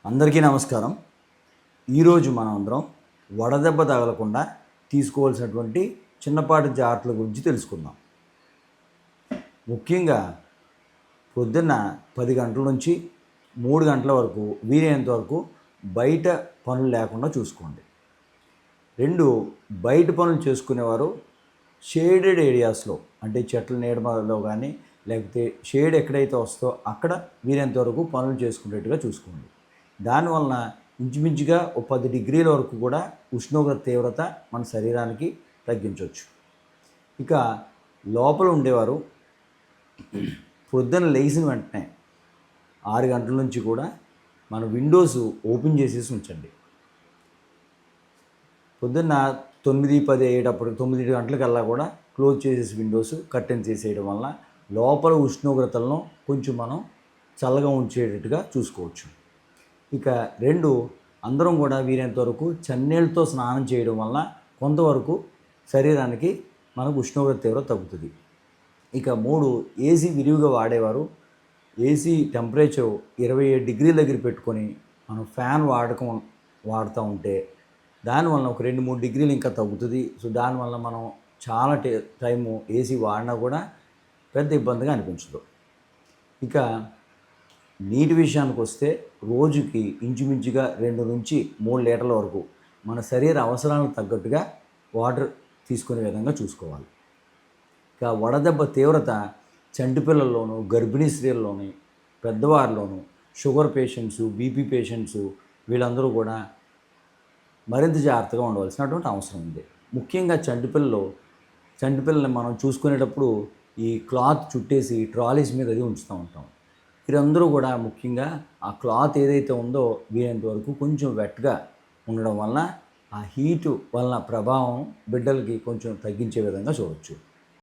అందరికీ నమస్కారం. ఈరోజు మనం అందరం వడదెబ్బ తగలకుండా తీసుకోవాల్సినటువంటి చిన్నపాటి జాగ్రత్తల గురించి తెలుసుకుందాం. ముఖ్యంగా పొద్దున్న 10 గంటల నుంచి 3 గంటల వరకు వీలైనంత వరకు బయట పనులు లేకుండా చూసుకోండి. 2, బయట పనులు చేసుకునేవారు షేడెడ్ ఏరియాస్లో, అంటే చెట్ల నీడలో కానీ లేకపోతే షేడ్ ఎక్కడైతే వస్తుందో అక్కడ వీలైనంత వరకు పనులు చేసుకునేట్టుగా చూసుకోండి. దానివలన ఇంచుమించుగా 10 డిగ్రీల వరకు కూడా ఉష్ణోగ్రత తీవ్రత మన శరీరానికి తగ్గించవచ్చు. ఇక లోపల ఉండేవారు పొద్దున్న లేచిన వెంటనే 6 గంటల నుంచి కూడా మన విండోస్ ఓపెన్ చేసేసి ఉంచండి. పొద్దున్న 9, 10 అయ్యేటప్పుడు 9 గంటలకల్లా కూడా క్లోజ్ చేసేసి విండోస్ కర్టెన్ చేసేయడం వల్ల లోపల ఉష్ణోగ్రతలను కొంచెం మనం చల్లగా ఉంచేటట్టుగా చూసుకోవచ్చు. ఇక 2, అందరం కూడా వీలైనంత వరకు చన్నీళ్ళతో స్నానం చేయడం వల్ల కొంతవరకు శరీరానికి మనకు ఉష్ణోగ్రత తీవ్రత తగ్గుతుంది. ఇక 3, ఏసీ విరివిగా వాడేవారు ఏసీ టెంపరేచర్ 27 డిగ్రీల దగ్గర పెట్టుకొని మనం ఫ్యాన్ వాడుతూ ఉంటే దానివల్ల ఒక 2-3 డిగ్రీలు ఇంకా తగ్గుతుంది. సో దానివల్ల మనం చాలా టైము ఏసీ వాడినా కూడా పెద్ద ఇబ్బందిగా అనిపించదు. ఇక నీటి విషయానికి వస్తే రోజుకి ఇంచుమించుగా 2 నుంచి 3 లీటర్ల వరకు మన శరీర అవసరాలకు తగ్గట్టుగా వాటర్ తీసుకునే విధంగా చూసుకోవాలి. ఇక వడదెబ్బ తీవ్రత చంటి పిల్లల్లోనూ, గర్భిణీ స్త్రీల్లోని, పెద్దవారిలోనూ, షుగర్ పేషెంట్స్, బీపీ పేషెంట్స్ వీళ్ళందరూ కూడా మరింత జాగ్రత్తగా ఉండవలసినటువంటి అవసరం ఉంది. ముఖ్యంగా చంటిపిల్లల్ని మనం చూసుకునేటప్పుడు ఈ క్లాత్ చుట్టేసి ట్రాలీస్ మీద అది ఉంచుతూ ఉంటాం. వీరందరూ కూడా ముఖ్యంగా ఆ క్లాత్ ఏదైతే ఉందో వీలైనంత వరకు కొంచెం వెట్గా ఉండడం వల్ల ఆ హీటు వలన ప్రభావం బిడ్డలకి కొంచెం తగ్గించే విధంగా చూడవచ్చు.